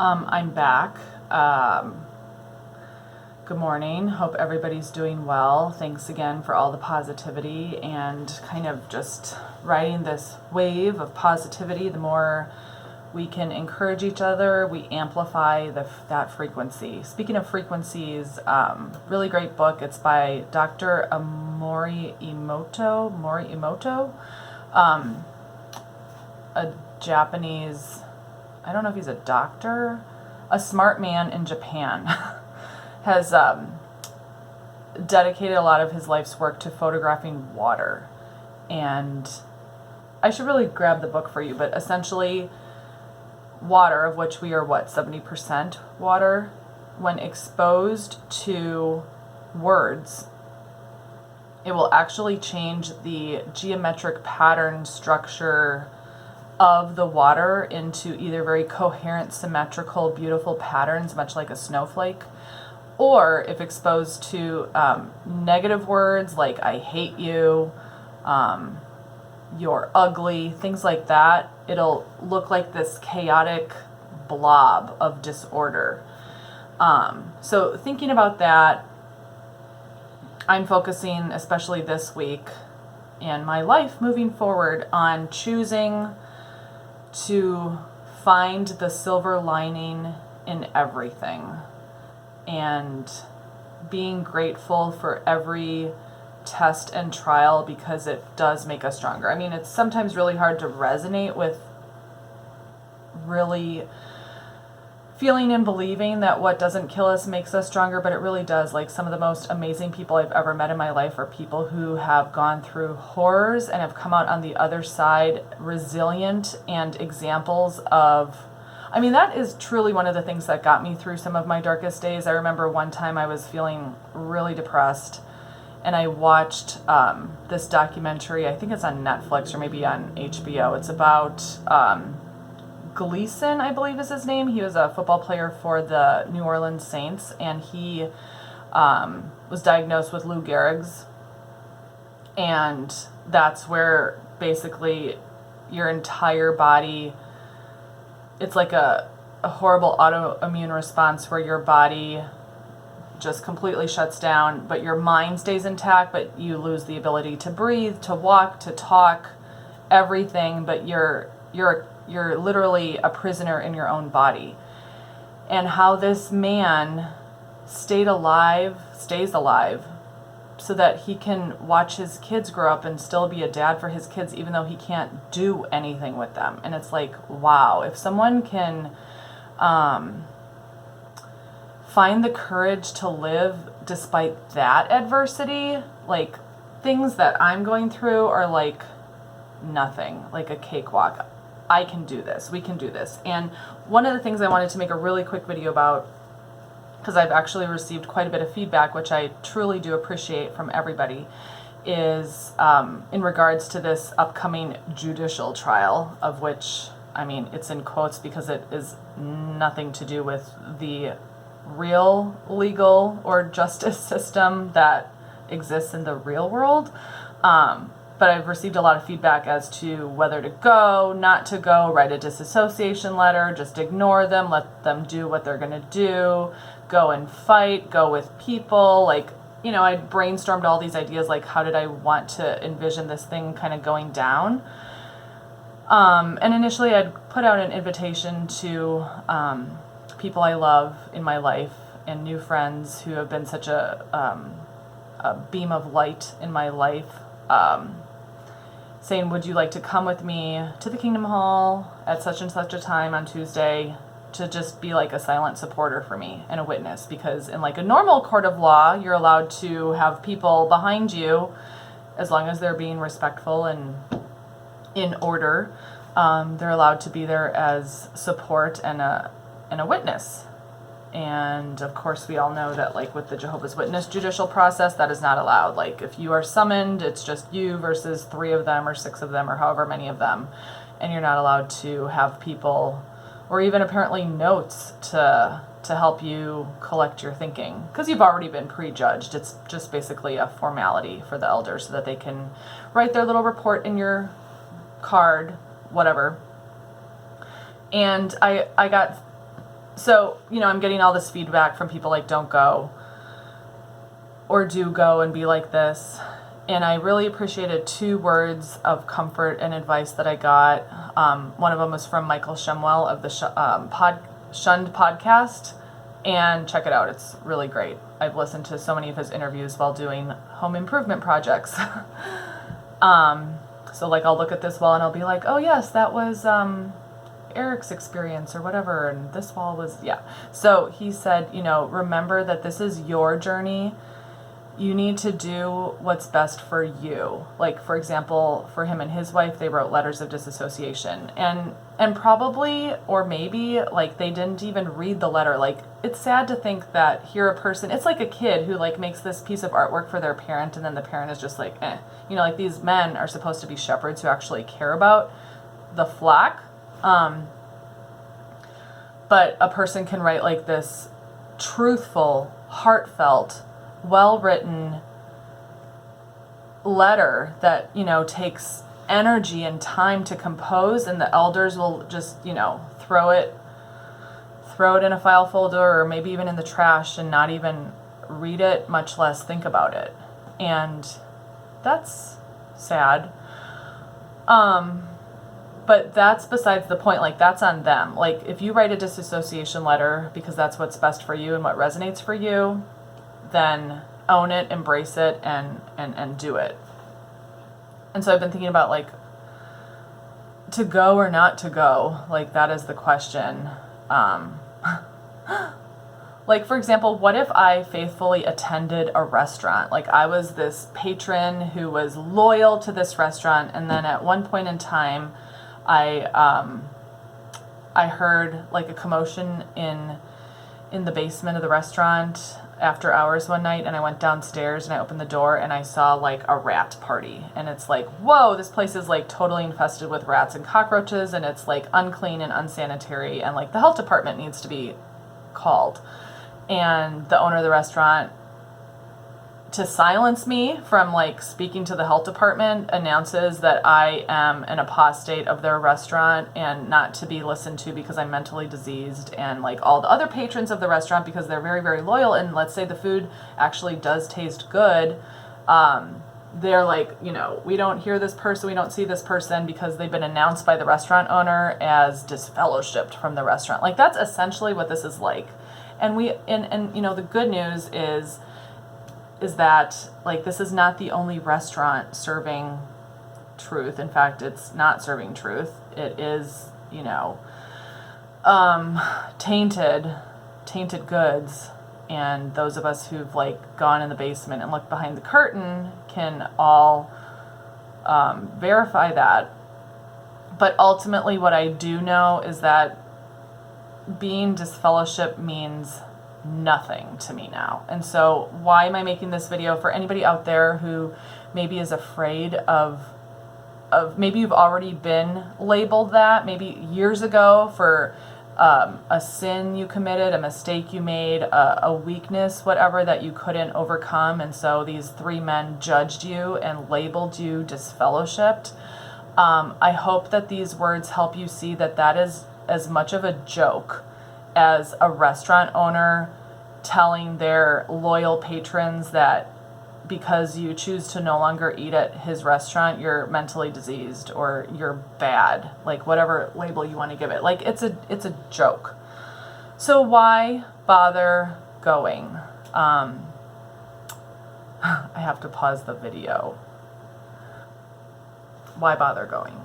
I'm back. Good morning. Hope everybody's doing well. Thanks again for all the positivity and kind of just riding this wave of positivity. The more we can encourage each other, we amplify that frequency. Speaking of frequencies, really great book. It's by Dr. Morimoto, a Japanese, I don't know if he's a doctor, a smart man in Japan, has dedicated a lot of his life's work to photographing water. And I should really grab the book for you, but essentially water, of which we are 70% water, when exposed to words, it will actually change the geometric pattern structure of the water into either very coherent, symmetrical, beautiful patterns, much like a snowflake, or if exposed to negative words like I hate you, you're ugly, things like that, it'll look like this chaotic blob of disorder. So thinking about that, I'm focusing, especially this week and my life moving forward, on choosing to find the silver lining in everything and being grateful for every test and trial, because it does make us stronger. I mean, it's sometimes really hard to resonate with really feeling and believing that what doesn't kill us makes us stronger, but it really does. Like, some of the most amazing people I've ever met in my life are people who have gone through horrors and have come out on the other side resilient, and examples of, I mean, that is truly one of the things that got me through some of my darkest days. I remember one time I was feeling really depressed, and I watched this documentary. I think it's on Netflix or maybe on HBO. It's about Gleason, I believe is his name. He was a football player for the New Orleans Saints, and he was diagnosed with Lou Gehrig's, and that's where basically your entire body, it's like a horrible autoimmune response where your body just completely shuts down, but your mind stays intact, but you lose the ability to breathe, to walk, to talk, everything, but you're literally a prisoner in your own body. And how this man stays alive, so that he can watch his kids grow up and still be a dad for his kids, even though he can't do anything with them. And it's like, wow, if someone can find the courage to live despite that adversity, like, things that I'm going through are like nothing, like a cakewalk. I can do this. We can do this. And one of the things I wanted to make a really quick video about, because I've actually received quite a bit of feedback, which I truly do appreciate from everybody, is in regards to this upcoming judicial trial, of which, I mean, it's in quotes because it is nothing to do with the real legal or justice system that exists in the real world. But I've received a lot of feedback as to whether to go, not to go, write a disassociation letter, just ignore them, let them do what they're going to do, go and fight, go with people. Like, you know, I brainstormed all these ideas, like, how did I want to envision this thing kind of going down? And initially I'd put out an invitation to people I love in my life and new friends who have been such a beam of light in my life, saying, would you like to come with me to the Kingdom Hall at such and such a time on Tuesday to just be like a silent supporter for me and a witness? Because in like a normal court of law, you're allowed to have people behind you as long as they're being respectful and in order. They're allowed to be there as support and a witness. And of course, we all know that, like, with the Jehovah's Witness judicial process, that is not allowed. Like, if you are summoned, it's just you versus 3 of them or 6 of them or however many of them. And you're not allowed to have people, or even apparently notes to help you collect your thinking, because you've already been prejudged. It's just basically a formality for the elders so that they can write their little report in your card, whatever. And I got So, I'm getting all this feedback from people like, don't go, or do go and be like this. And I really appreciated 2 words of comfort and advice that I got. One of them was from Michael Shemwell of the Shunned podcast. And check it out. It's really great. I've listened to so many of his interviews while doing home improvement projects. So like I'll look at this wall and I'll be like, oh yes, that was Eric's experience or whatever. And this wall was, yeah. So he said, remember that this is your journey. You need to do what's best for you. Like, for example, for him and his wife, they wrote letters of disassociation. And probably, or maybe, like, they didn't even read the letter. Like, it's sad to think that here a person, it's like a kid who, like, makes this piece of artwork for their parent, and then the parent is just like, eh. Like, these men are supposed to be shepherds who actually care about the flock. But a person can write, like, this truthful, heartfelt, well-written letter that, takes energy and time to compose, and the elders will just, throw it in a file folder or maybe even in the trash and not even read it, much less think about it. And that's sad. But that's besides the point. Like, that's on them. Like, if you write a disassociation letter because that's what's best for you and what resonates for you, then own it, embrace it, and do it. And so I've been thinking about, like, to go or not to go. Like, that is the question. Like, for example, what if I faithfully attended a restaurant? Like, I was this patron who was loyal to this restaurant, and then at one point in time, I heard, like, a commotion in the basement of the restaurant after hours one night, and I went downstairs and I opened the door and I saw, like, a rat party. And it's like, whoa, this place is, like, totally infested with rats and cockroaches, and it's, like, unclean and unsanitary, and, like, the health department needs to be called. And the owner of the restaurant, to silence me from, like, speaking to the health department, announces that I am an apostate of their restaurant and not to be listened to because I'm mentally diseased. And, like, all the other patrons of the restaurant, because they're very, very loyal, and let's say the food actually does taste good, they're like, we don't hear this person, we don't see this person because they've been announced by the restaurant owner as disfellowshipped from the restaurant. Like, that's essentially what this is like. And the good news is that, like, this is not the only restaurant serving truth. In fact, it's not serving truth. It is, tainted goods. And those of us who've, like, gone in the basement and looked behind the curtain can all verify that. But ultimately, what I do know is that being disfellowship means nothing to me now. And so why am I making this video? For anybody out there who maybe is afraid of maybe you've already been labeled that, maybe years ago, for a sin you committed, a mistake you made, a weakness, whatever, that you couldn't overcome, and so these 3 men judged you and labeled you disfellowshipped. I hope that these words help you see that that is as much of a joke as a restaurant owner telling their loyal patrons that because you choose to no longer eat at his restaurant, you're mentally diseased or you're bad, like, whatever label you want to give it. Like, it's a joke. So why bother going? I have to pause the video. Why bother going?